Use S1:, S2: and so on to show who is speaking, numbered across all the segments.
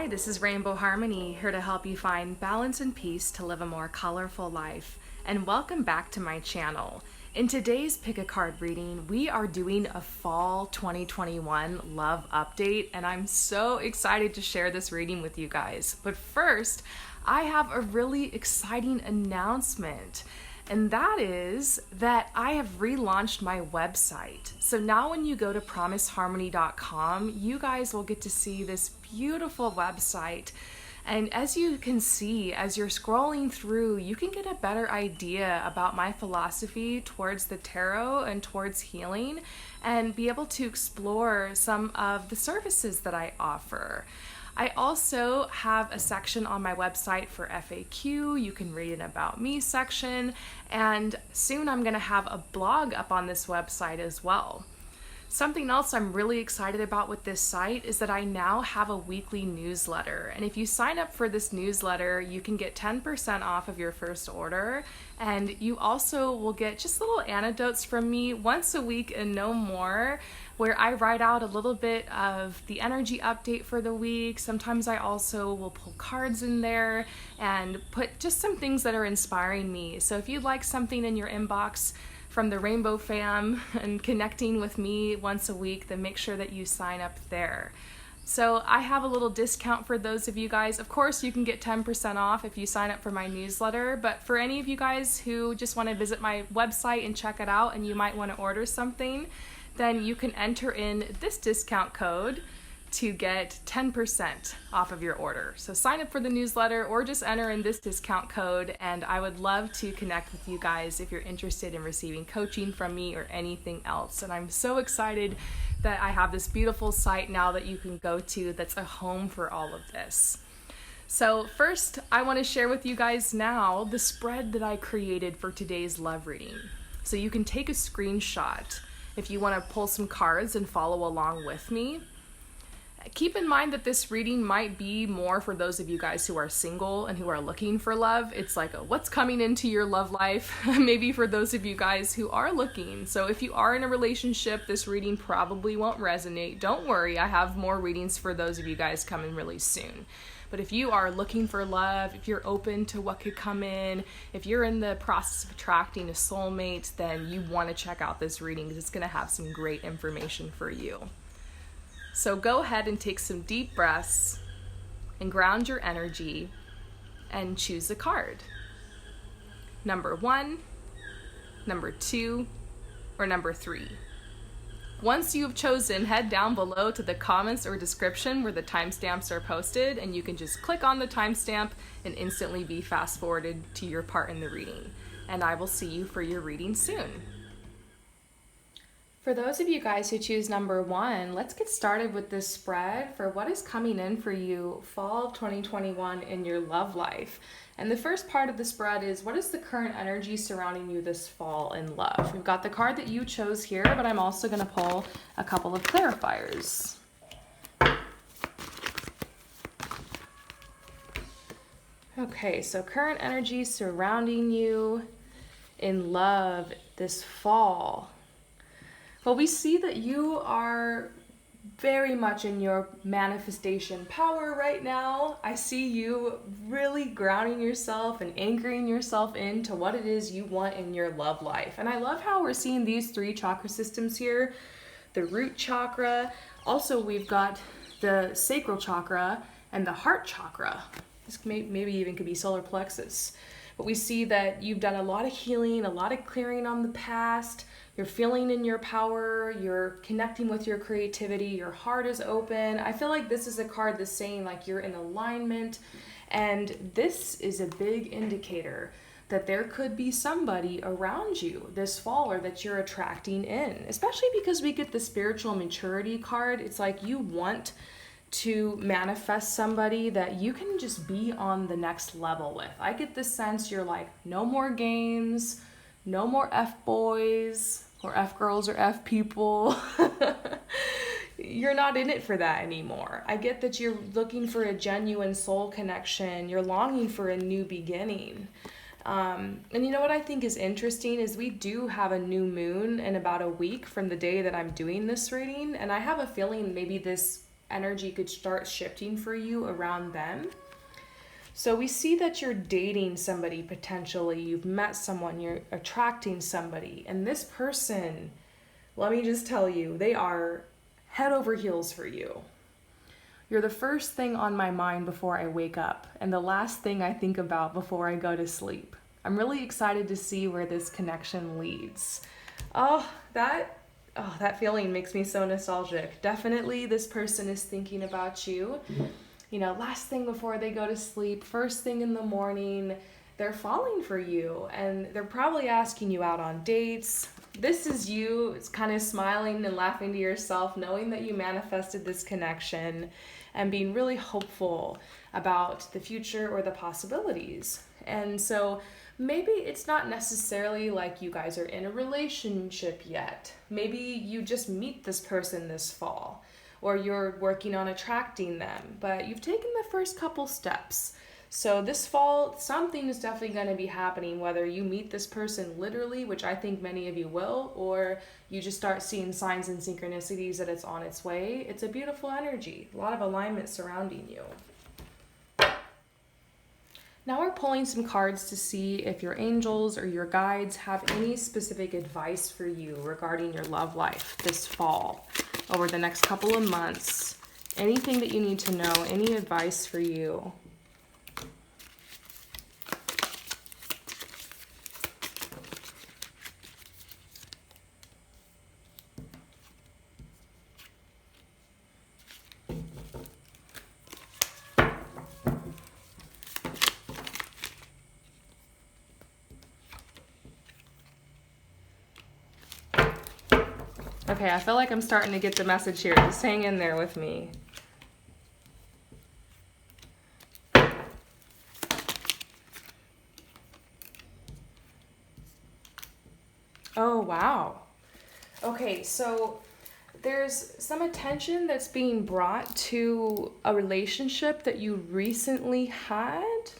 S1: Hi, this is Rainbow Harmony, here to help you find balance and peace to live a more colorful life. And welcome back to my channel. In today's Pick a Card reading, we are doing a Fall 2021 love update, and I'm so excited to share this reading with you guys. But first, I have a really exciting announcement. And that is that I have relaunched my website. So now when you go to promiseharmony.com, you guys will get to see this beautiful website. And as you can see, as you're scrolling through, you can get a better idea about my philosophy towards the tarot and towards healing, and be able to explore some of the services that I offer. I also have a section on my website for FAQ. You can read an About Me section, and soon I'm going to have a blog up on this website as well. Something else I'm really excited about with this site is that I now have a weekly newsletter. And if you sign up for this newsletter, you can get 10% off of your first order. And you also will get just little anecdotes from me once a week and no more, where I write out a little bit of the energy update for the week. Sometimes I also will pull cards in there and put just some things that are inspiring me. So if you'd like something in your inbox from the Rainbow Fam and connecting with me once a week, then make sure that you sign up there. So I have a little discount for those of you guys. Of course, you can get 10% off if you sign up for my newsletter, but for any of you guys who just want to visit my website and check it out and you might want to order something, then you can enter in this discount code to get 10% off of your order. So sign up for the newsletter or just enter in this discount code, and I would love to connect with you guys if you're interested in receiving coaching from me or anything else. And I'm so excited that I have this beautiful site now that you can go to that's a home for all of this. So first, I want to share with you guys now the spread that I created for today's love reading. So you can take a screenshot if you want to pull some cards and follow along with me. Keep in mind that this reading might be more for those of you guys who are single and who are looking for love. It's like a what's coming into your love life, maybe for those of you guys who are looking. So if you are in a relationship, this reading probably won't resonate. Don't worry, I have more readings for those of you guys coming really soon. But if you are looking for love, if you're open to what could come in, if you're in the process of attracting a soulmate, then you want to check out this reading because it's going to have some great information for you. So go ahead and take some deep breaths and ground your energy and choose a card. Number 1, number 2, or number 3. Once you have chosen, head down below to the comments or description where the timestamps are posted, and you can just click on the timestamp and instantly be fast forwarded to your part in the reading. And I will see you for your reading soon. For those of you guys who choose number 1, let's get started with this spread for what is coming in for you fall of 2021 in your love life. And the first part of the spread is, what is the current energy surrounding you this fall in love? We've got the card that you chose here, but I'm also going to pull a couple of clarifiers. Okay, so current energy surrounding you in love this fall. Well, we see that you are very much in your manifestation power right now. I see you really grounding yourself and anchoring yourself into what it is you want in your love life. And I love how we're seeing these 3 chakra systems here. The root chakra. Also, we've got the sacral chakra and the heart chakra. This maybe even could be solar plexus. But we see that you've done a lot of healing, a lot of clearing on the past. You're feeling in your power, you're connecting with your creativity, your heart is open. I feel like this is a card that's saying like you're in alignment, and this is a big indicator that there could be somebody around you this fall or that you're attracting in, especially because we get the spiritual maturity card. It's like you want to manifest somebody that you can just be on the next level with. I get the sense you're like, no more games, no more F-boys or F-girls or F-people. You're not in it for that anymore. I get that you're looking for a genuine soul connection. You're longing for a new beginning. And you know what I think is interesting is we do have a new moon in about a week from the day that I'm doing this reading. And I have a feeling maybe this energy could start shifting for you around them. So we see that you're dating somebody potentially, you've met someone, you're attracting somebody, and this person, let me just tell you, they are head over heels for you. You're the first thing on my mind before I wake up, and the last thing I think about before I go to sleep. I'm really excited to see where this connection leads. That feeling makes me so nostalgic. Definitely this person is thinking about you. You know, last thing before they go to sleep, first thing in the morning, they're falling for you, and they're probably asking you out on dates. This is you. It's kind of smiling and laughing to yourself, knowing that you manifested this connection and being really hopeful about the future or the possibilities. And so maybe it's not necessarily like you guys are in a relationship yet. Maybe you just meet this person this fall, or you're working on attracting them, but you've taken the first couple steps. So this fall, something is definitely going to be happening, whether you meet this person literally, which I think many of you will, or you just start seeing signs and synchronicities that it's on its way. It's a beautiful energy, a lot of alignment surrounding you. Now we're pulling some cards to see if your angels or your guides have any specific advice for you regarding your love life this fall, over the next couple of months. Anything that you need to know, any advice for you. Okay, I feel like I'm starting to get the message here. Just hang in there with me. Oh, wow. Okay, so there's some attention that's being brought to a relationship that you recently had.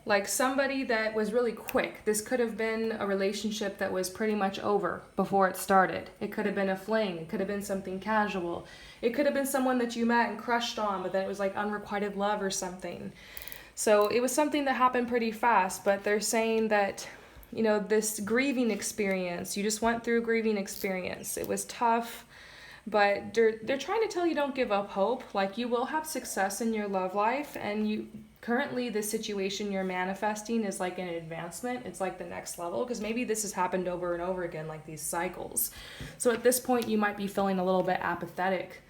S1: Like somebody that was really quick. This could have been a relationship that was pretty much over before it started. It could have been a fling. It could have been something casual. It could have been someone that you met and crushed on, but then it was like unrequited love or something. So it was something that happened pretty fast, but they're saying that, you know, this grieving experience, you just went through a grieving experience. It was tough, but they're trying to tell you don't give up hope. Like, you will have success in your love life, and you currently the situation you're manifesting is like an advancement. It's like the next level, because maybe this has happened over and over again, like these cycles. So at this point you might be feeling a little bit apathetic.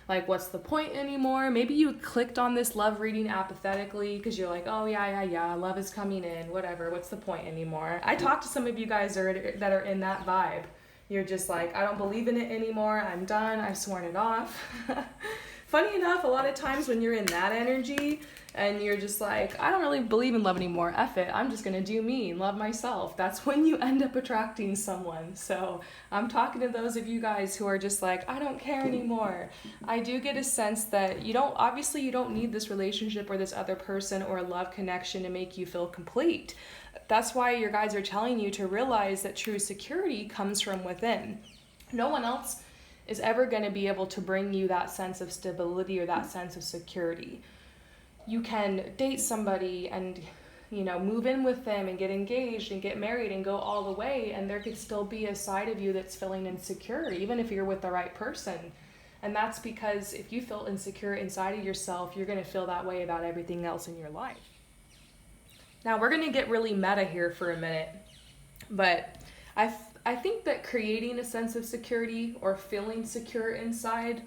S1: Like, what's the point anymore? Maybe you clicked on this love reading apathetically because you're like, oh yeah, love is coming in, whatever, what's the point anymore? I talked to some of you guys that are in that vibe. You're just like, I don't believe in it anymore, I'm done, I've sworn it off. Funny enough, a lot of times when you're in that energy and you're just like, I don't really believe in love anymore, F it, I'm just gonna do me and love myself, that's when you end up attracting someone. So I'm talking to those of you guys who are just like, I don't care anymore. I do get a sense that you don't need this relationship or this other person or a love connection to make you feel complete. That's why your guides are telling you to realize that true security comes from within. No one else is ever going to be able to bring you that sense of stability or that sense of security. You can date somebody and, you know, move in with them and get engaged and get married and go all the way, and there could still be a side of you that's feeling insecure, even if you're with the right person. And that's because if you feel insecure inside of yourself, you're going to feel that way about everything else in your life. Now we're going to get really meta here for a minute, but I think that creating a sense of security or feeling secure inside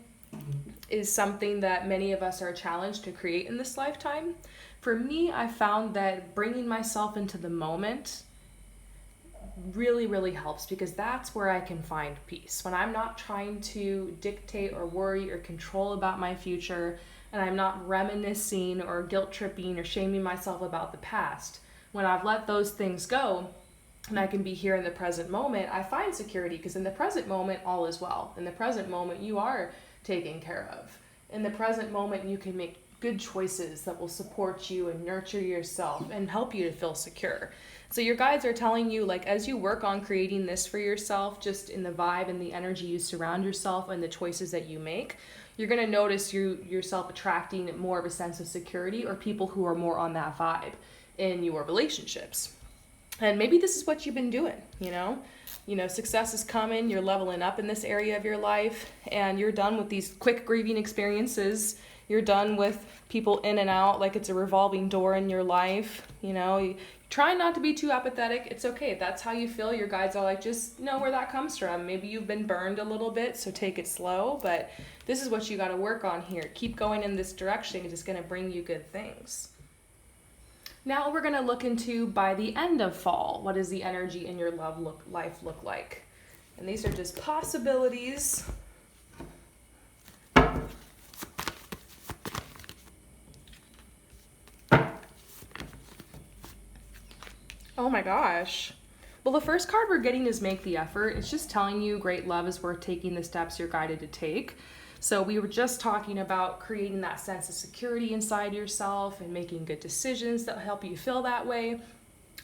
S1: is something that many of us are challenged to create in this lifetime. For me, I found that bringing myself into the moment really, really helps, because that's where I can find peace. When I'm not trying to dictate or worry or control about my future, and I'm not reminiscing or guilt tripping or shaming myself about the past. When I've let those things go and I can be here in the present moment, I find security, because in the present moment, all is well. In the present moment, you are taken care of. In the present moment, you can make good choices that will support you and nurture yourself and help you to feel secure. So your guides are telling you, like, as you work on creating this for yourself, just in the vibe and the energy you surround yourself and the choices that you make, you're going to notice yourself attracting more of a sense of security or people who are more on that vibe in your relationships. And maybe this is what you've been doing, you know? Success is coming, you're leveling up in this area of your life, and you're done with these quick grieving experiences. You're done with people in and out like it's a revolving door in your life. You try not to be too apathetic. It's okay. If that's how you feel, your guides are like, just know where that comes from. Maybe you've been burned a little bit, so take it slow. But this is what you got to work on here. Keep going in this direction. It's going to bring you good things. Now we're going to look into, by the end of fall, what does the energy in your life look like? And these are just possibilities. Oh my gosh. Well, the first card we're getting is Make the Effort. It's just telling you great love is worth taking the steps you're guided to take. So we were just talking about creating that sense of security inside yourself and making good decisions that help you feel that way.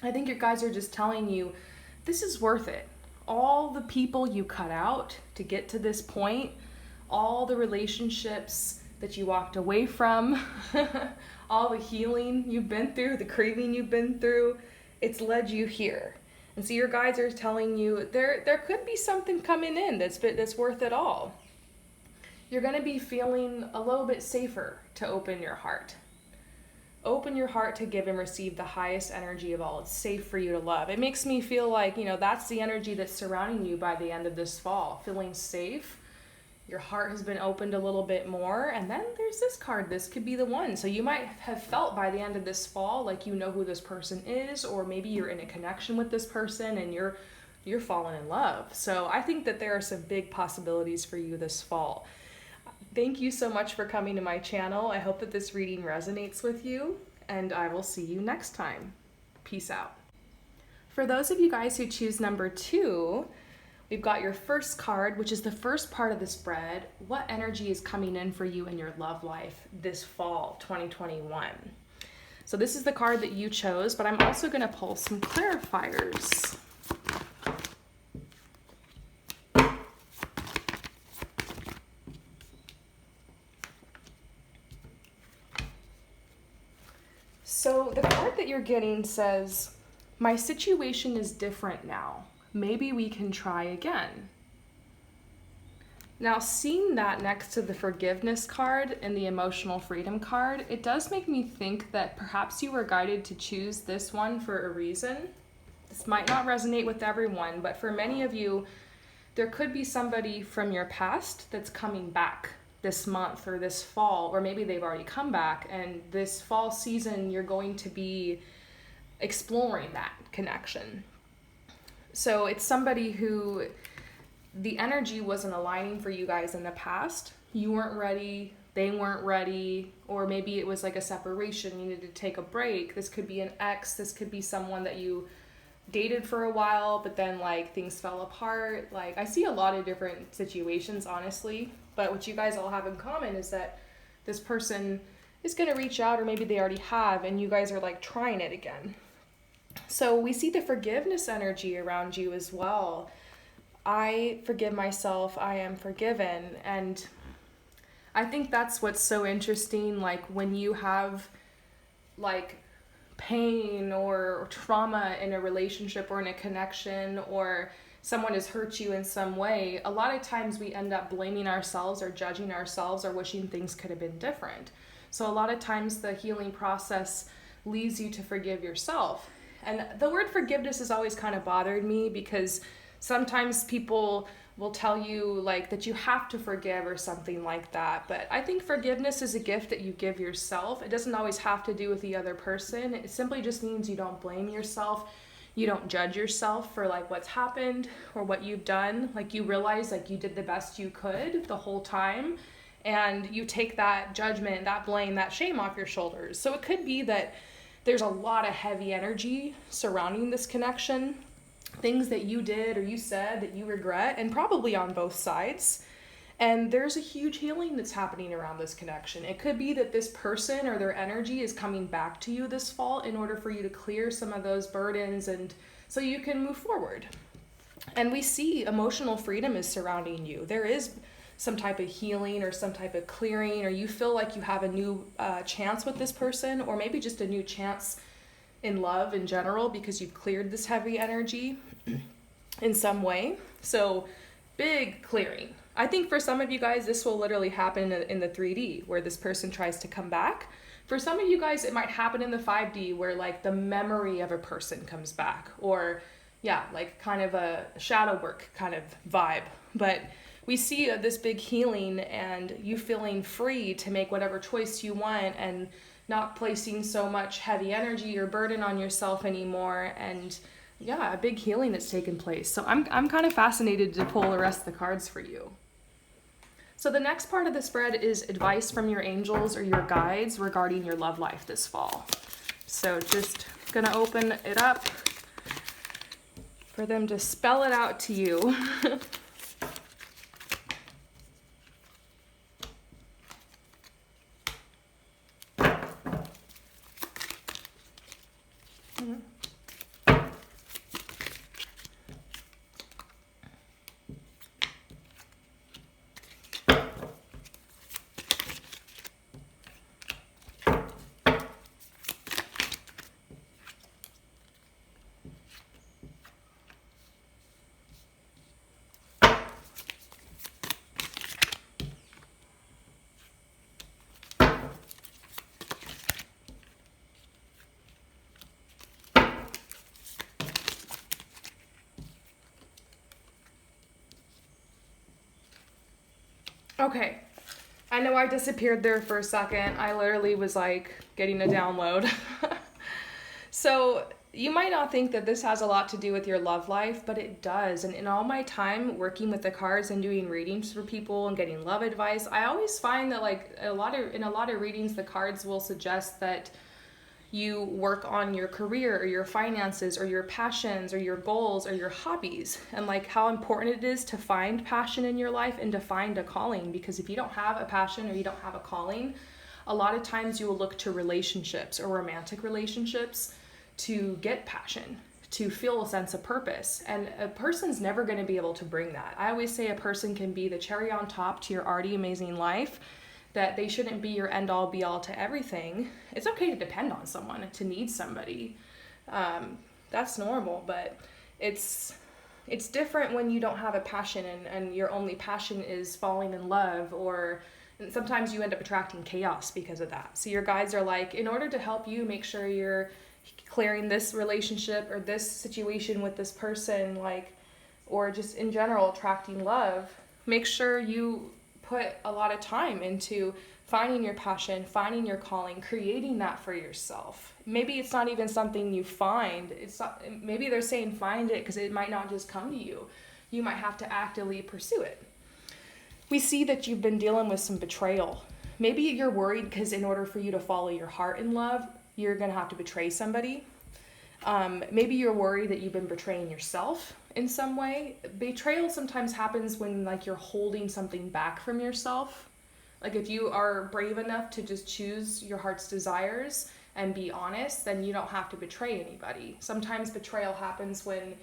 S1: I think your guides are just telling you this is worth it. All the people you cut out to get to this point, all the relationships that you walked away from, all the healing you've been through, the craving you've been through, it's led you here. And so your guides are telling you there could be something coming in that's worth it all. You're going to be feeling a little bit safer to open your heart. Open your heart to give and receive the highest energy of all. It's safe for you to love. It makes me feel like, that's the energy that's surrounding you by the end of this fall. Feeling safe. Your heart has been opened a little bit more. And then there's this card. This could be the one. So you might have felt by the end of this fall like you know who this person is, or maybe you're in a connection with this person and you're falling in love. So I think that there are some big possibilities for you this fall. Thank you so much for coming to my channel. I hope that this reading resonates with you, and I will see you next time. Peace out. For those of you guys who choose number 2, we've got your first card, which is the first part of the spread. What energy is coming in for you in your love life this fall, 2021? So this is the card that you chose, but I'm also going to pull some clarifiers. So the card that you're getting says, my situation is different now. Maybe we can try again. Now, seeing that next to the forgiveness card and the emotional freedom card, it does make me think that perhaps you were guided to choose this one for a reason. This might not resonate with everyone, but for many of you, there could be somebody from your past that's coming back this month or this fall, or maybe they've already come back, and this fall season you're going to be exploring that connection. So it's somebody who the energy wasn't aligning for you guys in the past. You weren't ready, they weren't ready, or maybe it was like a separation, you needed to take a break. This could be an ex, this could be someone that you dated for a while, but then like things fell apart. Like I see a lot of different situations, honestly, but what you guys all have in common is that this person is going to reach out, or maybe they already have, and you guys are like trying it again. So we see the forgiveness energy around you as well. I forgive myself, I am forgiven. And I think that's what's so interesting, like when you have like pain or trauma in a relationship or in a connection, or someone has hurt you in some way, a lot of times we end up blaming ourselves or judging ourselves or wishing things could have been different. So a lot of times the healing process leads you to forgive yourself. And the word forgiveness has always kind of bothered me, because sometimes people will tell you like that you have to forgive or something like that. But I think forgiveness is a gift that you give yourself. It doesn't always have to do with the other person. It simply just means you don't blame yourself. You don't judge yourself for like what's happened or what you've done. Like you realize like you did the best you could the whole time, and you take that judgment, that blame, that shame off your shoulders. So it could be that there's a lot of heavy energy surrounding this connection, things that you did or you said that you regret, and probably on both sides. And there's a huge healing that's happening around this connection. It could be that this person or their energy is coming back to you this fall in order for you to clear some of those burdens, and so you can move forward. And we see emotional freedom is surrounding you. There is some type of healing or some type of clearing, or you feel like you have a new chance with this person, or maybe just a new chance in love in general because you've cleared this heavy energy in some way. So big clearing. I think for some of you guys, this will literally happen in the 3D where this person tries to come back. For some of you guys, it might happen in the 5D where like the memory of a person comes back, or yeah, like kind of a shadow work kind of vibe. But we see this big healing and you feeling free to make whatever choice you want and not placing so much heavy energy or burden on yourself anymore. And yeah, a big healing that's taken place. So I'm kind of fascinated to pull the rest of the cards for you. So the next part of the spread is advice from your angels or your guides regarding your love life this fall. So just gonna open it up for them to spell it out to you. Okay, I know I disappeared there for a second. I literally was like getting a download. So you might not think that this has a lot to do with your love life, but it does. And in all my time working with the cards and doing readings for people and getting love advice, I always find that like in a lot of readings, the cards will suggest that you work on your career or your finances or your passions or your goals or your hobbies, and like how important it is to find passion in your life and to find a calling. Because if you don't have a passion or you don't have a calling, a lot of times you will look to relationships or romantic relationships to get passion, to feel a sense of purpose. And a person's never going to be able to bring that. I always say a person can be the cherry on top to your already amazing life, that they shouldn't be your end all be all to everything. It's okay to depend on someone, to need somebody. That's normal, but it's different when you don't have a passion and your only passion is falling in love, and sometimes you end up attracting chaos because of that. So your guides are like, in order to help you make sure you're clearing this relationship or this situation with this person, like, or just in general attracting love, make sure you put a lot of time into finding your passion, finding your calling, creating that for yourself. Maybe it's not even something you find. Maybe they're saying find it because it might not just come to you. You might have to actively pursue it. We see that you've been dealing with some betrayal. Maybe you're worried because in order for you to follow your heart in love, you're going to have to betray somebody. Maybe you're worried that you've been betraying yourself in some way. Betrayal sometimes happens when like you're holding something back from yourself. Like if you are brave enough to just choose your heart's desires and be honest, then you don't have to betray anybody. Sometimes betrayal happens when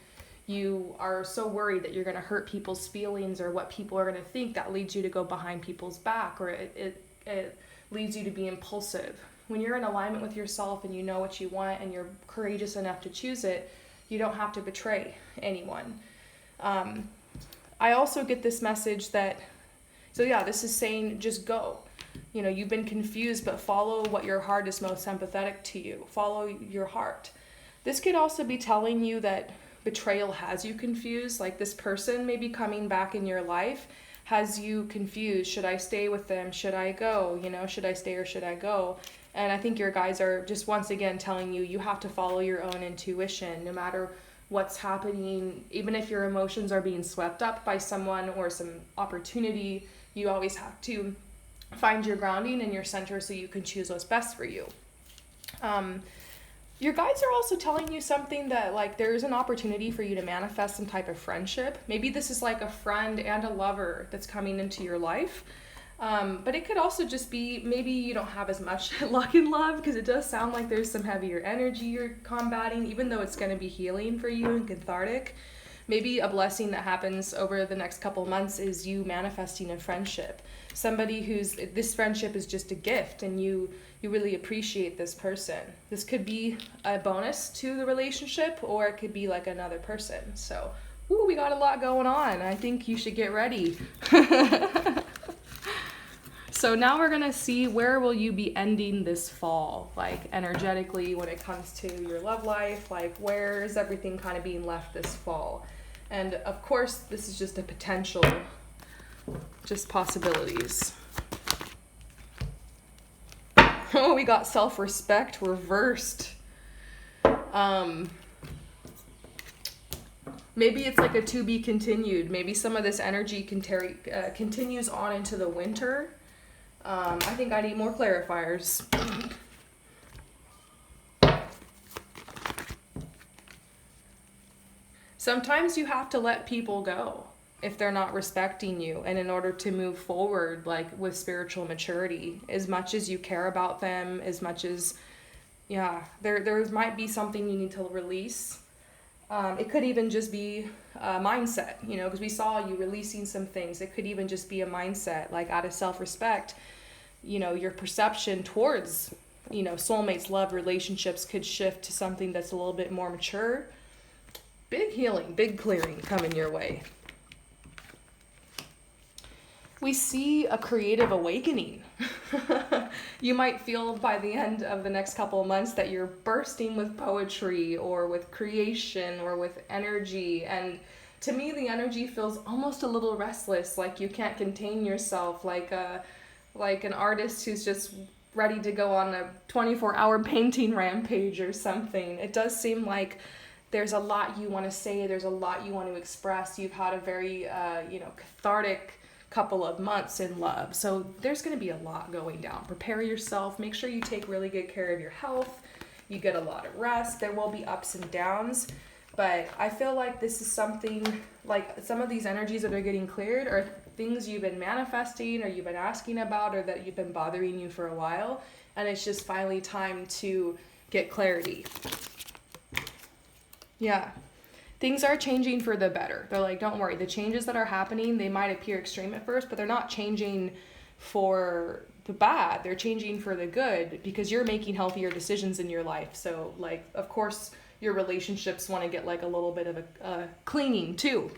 S1: you are so worried that you're going to hurt people's feelings or what people are going to think, that leads you to go behind people's back, or it leads you to be impulsive. When you're in alignment with yourself and you know what you want and you're courageous enough to choose it, you don't have to betray anyone. I also get this message that, so yeah, this is saying just go. You know, you've been confused, but follow what your heart is most sympathetic to you. Follow your heart. This could also be telling you that betrayal has you confused, like this person maybe coming back in your life has you confused. Should I stay with them? Should I go? You know, should I stay or should I go? And I think your guides are just once again telling you, you have to follow your own intuition, no matter what's happening. Even if your emotions are being swept up by someone or some opportunity, you always have to find your grounding and your center so you can choose what's best for you. Your guides are also telling you something that like there's an opportunity for you to manifest some type of friendship. Maybe this is like a friend and a lover that's coming into your life. But it could also just be maybe you don't have as much luck in love, because it does sound like there's some heavier energy you're combating, even though it's going to be healing for you and cathartic. Maybe a blessing that happens over the next couple of months is you manifesting a friendship. Somebody this friendship is just a gift, and you really appreciate this person. This could be a bonus to the relationship, or it could be like another person. So, we got a lot going on. I think you should get ready. So now we're gonna see, where will you be ending this fall, like energetically, when it comes to your love life, like where is everything kind of being left this fall? And of course, this is just a potential, just possibilities. Oh, we got self-respect reversed. Maybe it's like a to be continued. Maybe some of this energy continues on into the winter. I think I need more clarifiers. Sometimes you have to let people go if they're not respecting you, and in order to move forward, like with spiritual maturity, as much as you care about them, as much as, there might be something you need to release. It could even just be a mindset, because we saw you releasing some things. It could even just be a mindset, like out of self-respect, your perception towards, soulmates, love, relationships could shift to something that's a little bit more mature. Big healing, big clearing coming your way. We see a creative awakening. You might feel by the end of the next couple of months that you're bursting with poetry or with creation or with energy. And to me, the energy feels almost a little restless, like you can't contain yourself, like an artist who's just ready to go on a 24-hour painting rampage or something. It does seem like there's a lot you want to say, there's a lot you want to express. You've had a very, cathartic couple of months in love. So there's going to be a lot going down. Prepare yourself. Make sure you take really good care of your health. You get a lot of rest. There will be ups and downs. But I feel like this is something, like some of these energies that are getting cleared are things you've been manifesting or you've been asking about or that you've been bothering you for a while. And it's just finally time to get clarity. Yeah. Things are changing for the better. They're like, don't worry. The changes that are happening, they might appear extreme at first, but they're not changing for the bad. They're changing for the good because you're making healthier decisions in your life. So, like, of course, your relationships want to get like a little bit of a cleaning too,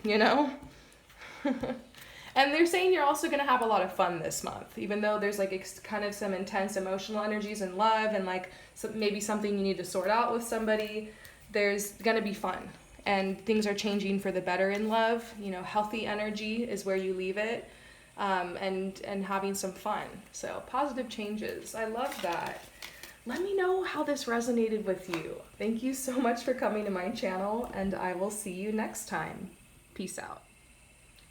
S1: And they're saying you're also going to have a lot of fun this month, even though there's like kind of some intense emotional energies in love and like maybe something you need to sort out with somebody. There's going to be fun. And things are changing for the better in love. Healthy energy is where you leave it, and having some fun. So positive changes. I love that. Let me know how this resonated with you. Thank you so much for coming to my channel, and I will see you next time. Peace out.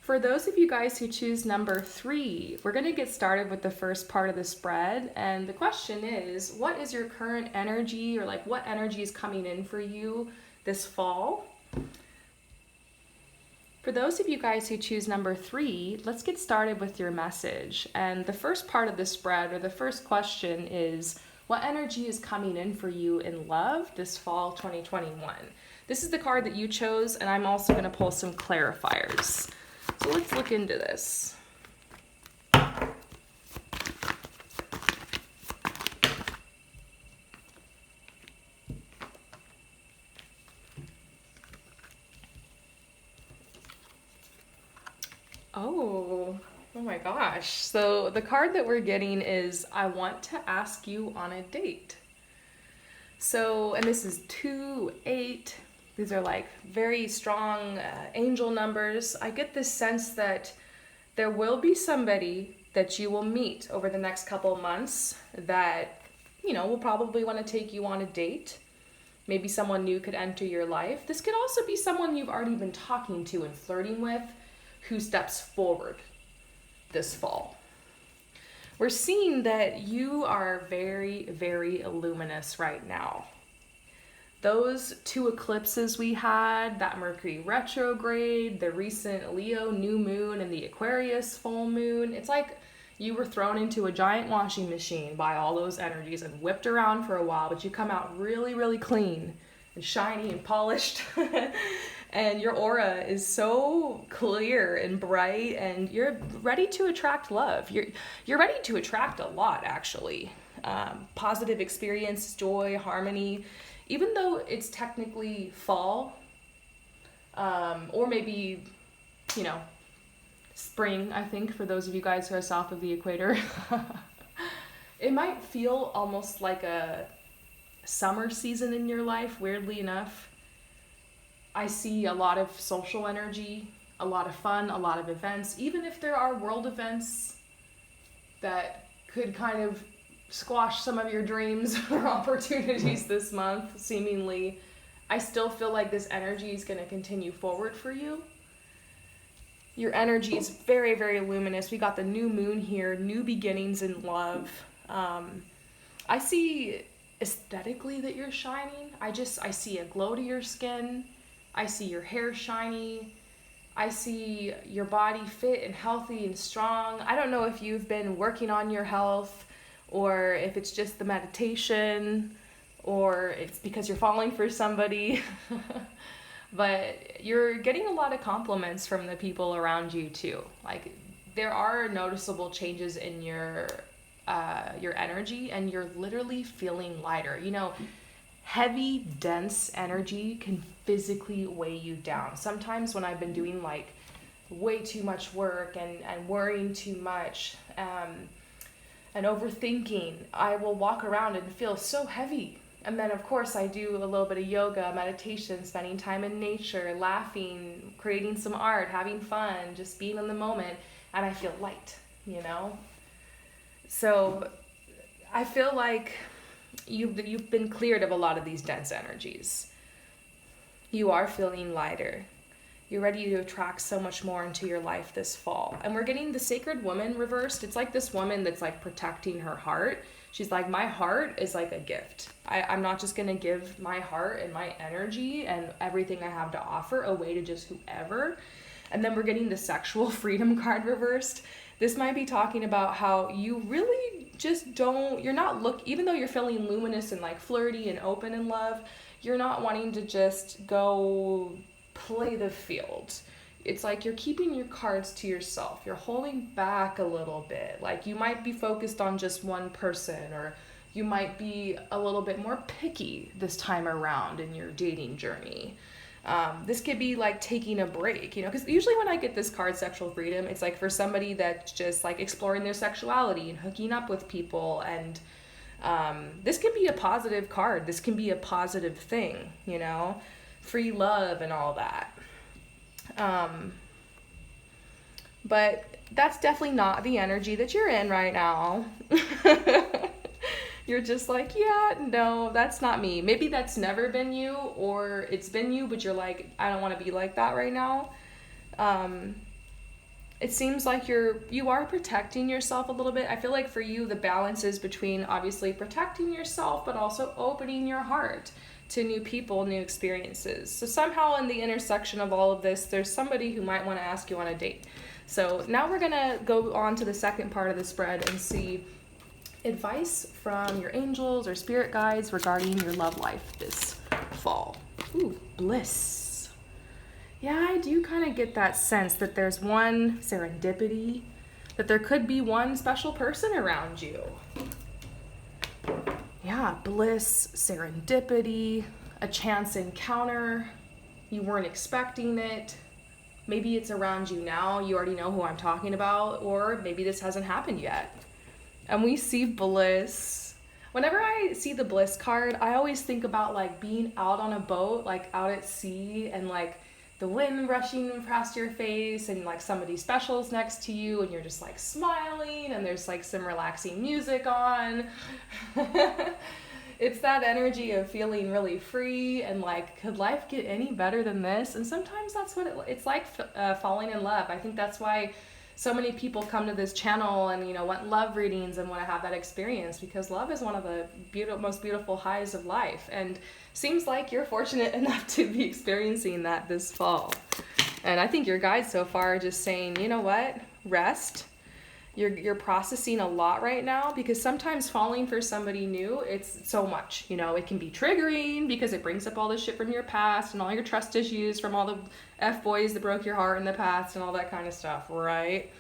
S1: For those of you guys who choose number 3, we're going to get started with the first part of the spread. And the question is, what is your current energy, or like what energy is coming in for you this fall? For those of you guys who choose number 3, let's get started with your message. And the first part of the spread, or the first question, is what energy is coming in for you in love this fall 2021? This is the card that you chose, and I'm also going to pull some clarifiers. So let's look into this. Oh my gosh. So the card that we're getting is, I want to ask you on a date. So, and this is 2, 8. These are like very strong angel numbers. I get this sense that there will be somebody that you will meet over the next couple of months that, will probably want to take you on a date. Maybe someone new could enter your life. This could also be someone you've already been talking to and flirting with who steps forward this fall. We're seeing that you are very, very luminous right now. Those 2 eclipses we had, that Mercury retrograde, the recent Leo new moon, and the Aquarius full moon, it's like you were thrown into a giant washing machine by all those energies and whipped around for a while, but you come out really, really clean and shiny and polished. And your aura is so clear and bright, and you're ready to attract love. You're ready to attract a lot, actually. Positive experience, joy, harmony. Even though it's technically fall, or maybe, spring, I think, for those of you guys who are south of the equator. It might feel almost like a summer season in your life, weirdly enough. I see a lot of social energy, a lot of fun, a lot of events. Even if there are world events that could kind of squash some of your dreams or opportunities this month, seemingly, I still feel like this energy is going to continue forward for you. Your energy is very, very luminous. We got the new moon here, new beginnings in love. I see aesthetically that you're shining. I see a glow to your skin. I see your hair shiny. I see your body fit and healthy and strong. I don't know if you've been working on your health, or if it's just the meditation, or it's because you're falling for somebody. But you're getting a lot of compliments from the people around you too. Like, there are noticeable changes in your energy, and you're literally feeling lighter. Heavy, dense energy can physically weigh you down. Sometimes when I've been doing like way too much work and worrying too much, and overthinking, I will walk around and feel so heavy. And then, of course, I do a little bit of yoga, meditation, spending time in nature, laughing, creating some art, having fun, just being in the moment, and I feel light, So I feel like you've been cleared of a lot of these dense energies. You are feeling lighter. You're ready to attract so much more into your life this fall. And we're getting the sacred woman reversed. It's like this woman that's like protecting her heart. She's like, my heart is like a gift. I'm not just going to give my heart and my energy and everything I have to offer away to just whoever. And then we're getting the sexual freedom card reversed. This might be talking about how you really just even though you're feeling luminous and like flirty and open in love, you're not wanting to just go play the field. It's like you're keeping your cards to yourself. You're holding back a little bit. Like, you might be focused on just one person, or you might be a little bit more picky this time around in your dating journey. This could be like taking a break, because usually when I get this card, sexual freedom, it's like for somebody that's just like exploring their sexuality and hooking up with people. And this can be a positive card. This can be a positive thing, free love and all that. But that's definitely not the energy that you're in right now. You're just like, yeah, no, that's not me. Maybe that's never been you, or it's been you, but you're like, I don't want to be like that right now. It seems like you are protecting yourself a little bit. I feel like for you, the balance is between obviously protecting yourself, but also opening your heart to new people, new experiences. So somehow in the intersection of all of this, there's somebody who might want to ask you on a date. So now we're going to go on to the second part of the spread and see advice from your angels or spirit guides regarding your love life this fall. Ooh, bliss. Yeah, I do kind of get that sense that there's one serendipity, that there could be one special person around you. Yeah, bliss, serendipity, a chance encounter. You weren't expecting it. Maybe it's around you now. You already know who I'm talking about, or maybe this hasn't happened yet. And we see bliss. Whenever I see the bliss card, I always think about like being out on a boat, like out at sea, and like the wind rushing past your face, and like somebody special's next to you, and you're just like smiling, and there's like some relaxing music on. It's that energy of feeling really free and like, could life get any better than this? And sometimes that's what it's like, falling in love. I think that's why so many people come to this channel and, want love readings and want to have that experience, because love is one of the most beautiful highs of life. And seems like you're fortunate enough to be experiencing that this fall. And I think your guides so far are just saying, you know what? Rest. you're processing a lot right now, because sometimes falling for somebody new, it's so much, you know, it can be triggering because it brings up all the shit from your past and all your trust issues from all the F-boys that broke your heart in the past and all that kind of stuff, right?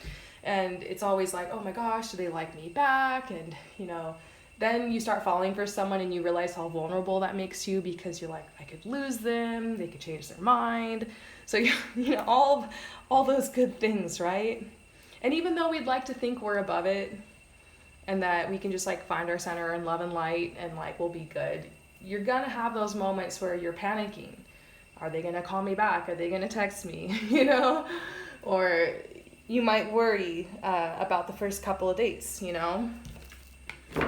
S1: And it's always like, oh my gosh, do they like me back? And, you know, then you start falling for someone and you realize how vulnerable that makes you, because you're like, I could lose them, they could change their mind. So, you know, all those good things, right? And even though we'd like to think we're above it and that we can just like find our center in love and light and like we'll be good, you're gonna have those moments where you're panicking. Are they gonna call me back? Are they gonna text me? You know? Or you might worry about the first couple of dates, you know?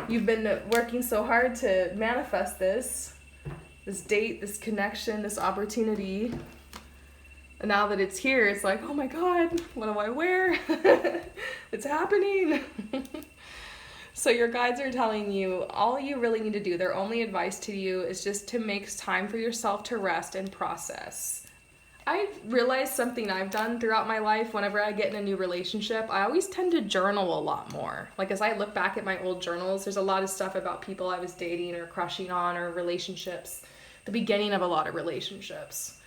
S1: You've been working so hard to manifest this date, this connection, this opportunity. And now that it's here, it's like, oh my God, what do I wear? It's happening. So your guides are telling you all you really need to do, their only advice to you is just to make time for yourself to rest and process. I've realized something I've done throughout my life. Whenever I get in a new relationship, I always tend to journal a lot more. Like as I look back at my old journals, there's a lot of stuff about people I was dating or crushing on or relationships, the beginning of a lot of relationships.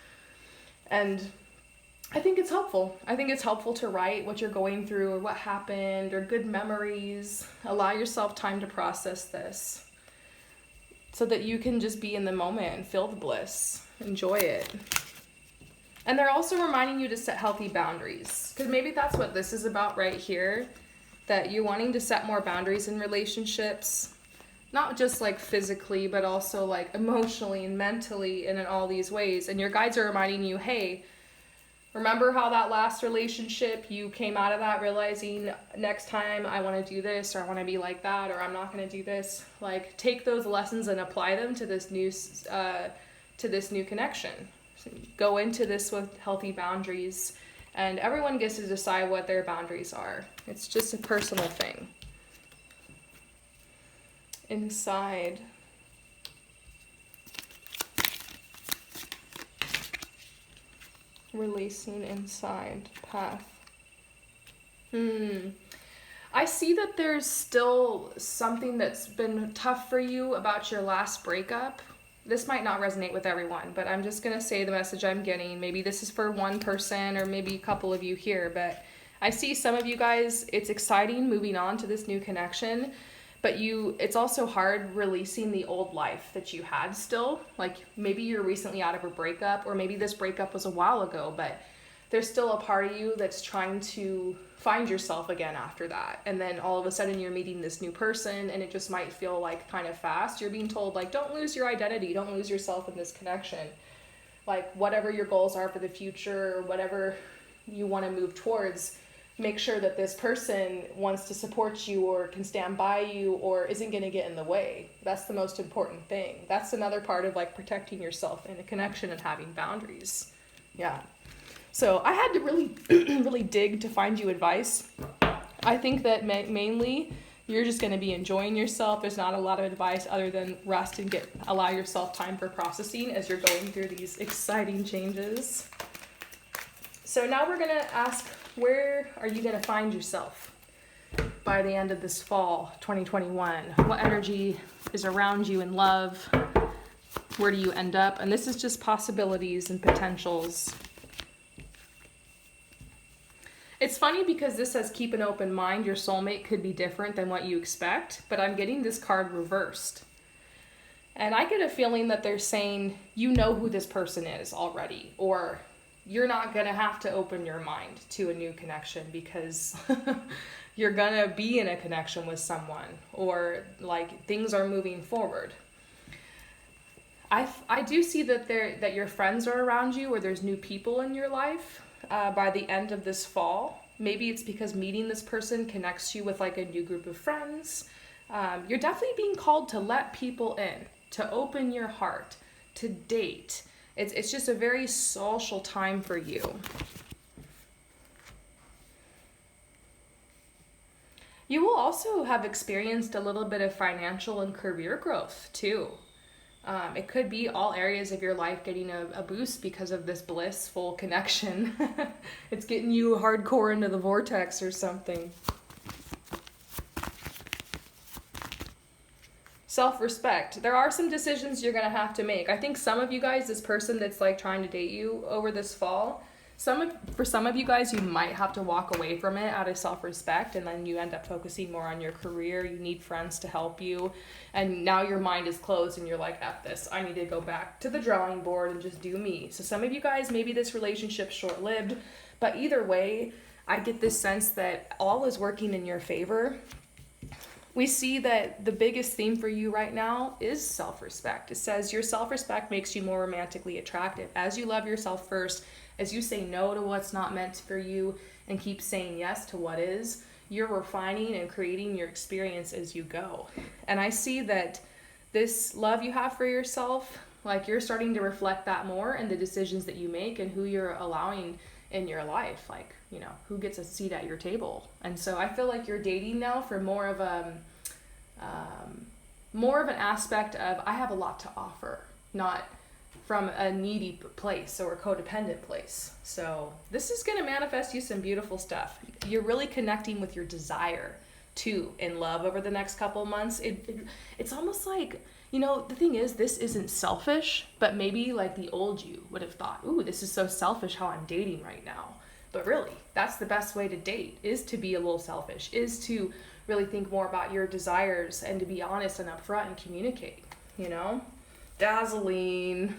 S1: And I think it's helpful. I think it's helpful to write what you're going through or what happened or good memories. Allow yourself time to process this so that you can just be in the moment and feel the bliss. Enjoy it. And they're also reminding you to set healthy boundaries, because maybe that's what this is about right here, that you're wanting to set more boundaries in relationships, not just like physically, but also like emotionally and mentally and in all these ways. And your guides are reminding you, hey, remember how that last relationship, you came out of that realizing next time I want to do this, or I want to be like that, or I'm not going to do this. Like take those lessons and apply them to this new connection. So go into this with healthy boundaries, and everyone gets to decide what their boundaries are. It's just a personal thing. Inside. Releasing inside path. I see that there's still something that's been tough for you about your last breakup. This might not resonate with everyone, but I'm just going to say the message I'm getting. Maybe this is for one person or maybe a couple of you here, but I see some of you guys, it's exciting moving on to this new connection, but it's also hard releasing the old life that you had still. Like maybe you're recently out of a breakup, or maybe this breakup was a while ago, but there's still a part of you that's trying to find yourself again after that. And then all of a sudden you're meeting this new person and it just might feel like kind of fast. You're being told like, don't lose your identity, don't lose yourself in this connection. Like whatever your goals are for the future or whatever you want to move towards, make sure that this person wants to support you or can stand by you or isn't going to get in the way. That's the most important thing. That's another part of like protecting yourself in a connection and having boundaries. Yeah. So I had to really, really dig to find you advice. I think that mainly you're just going to be enjoying yourself. There's not a lot of advice other than rest and allow yourself time for processing as you're going through these exciting changes. So now we're going to ask, where are you going to find yourself by the end of this fall, 2021? What energy is around you in love? Where do you end up? And this is just possibilities and potentials. It's funny because this says keep an open mind. Your soulmate could be different than what you expect, but I'm getting this card reversed. And I get a feeling that they're saying, you know who this person is already, or you're not going to have to open your mind to a new connection because you're going to be in a connection with someone, or like things are moving forward. I do see that your friends are around you, or there's new people in your life. By the end of this fall. Maybe it's because meeting this person connects you with like a new group of friends. You're definitely being called to let people in, to open your heart, to date. It's just a very social time for you. You will also have experienced a little bit of financial and career growth too. It could be all areas of your life getting a boost because of this blissful connection. It's getting you hardcore into the vortex or something. self-respect. There are some decisions you're gonna have to make. I think some of you guys, this person that's like trying to date you over this fall, for some of you guys, you might have to walk away from it out of self-respect, and then you end up focusing more on your career. You need friends to help you, and now your mind is closed and you're like, F this, I need to go back to the drawing board and just do me. So some of you guys, maybe this relationship's short-lived, but either way, I get this sense that all is working in your favor. We see that the biggest theme for you right now is self-respect. It says your self-respect makes you more romantically attractive. As you love yourself first, as you say no to what's not meant for you and keep saying yes to what is, you're refining and creating your experience as you go. And I see that this love you have for yourself, like you're starting to reflect that more in the decisions that you make and who you're allowing in your life, like, you know, who gets a seat at your table. And so I feel like you're dating now for more of an aspect of I have a lot to offer, not from a needy place or a codependent place. So this is going to manifest you some beautiful stuff. You're really connecting with your desire too in love over the next couple of months. It's almost like, you know, the thing is, this isn't selfish, but maybe like the old you would have thought, ooh, this is so selfish how I'm dating right now. But really, that's the best way to date, is to be a little selfish, is to really think more about your desires and to be honest and upfront and communicate, you know? Dazzling.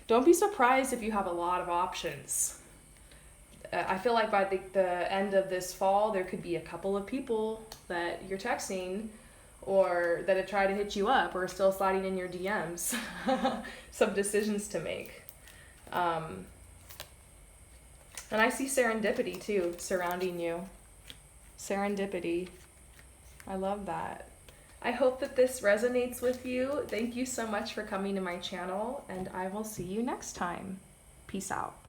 S1: Don't be surprised if you have a lot of options. I feel like by the end of this fall, there could be a couple of people that you're texting or that have tried to hit you up or are still sliding in your DMs. Some decisions to make. And I see serendipity too surrounding you. Serendipity. I love that. I hope that this resonates with you. Thank you so much for coming to my channel, and I will see you next time. Peace out.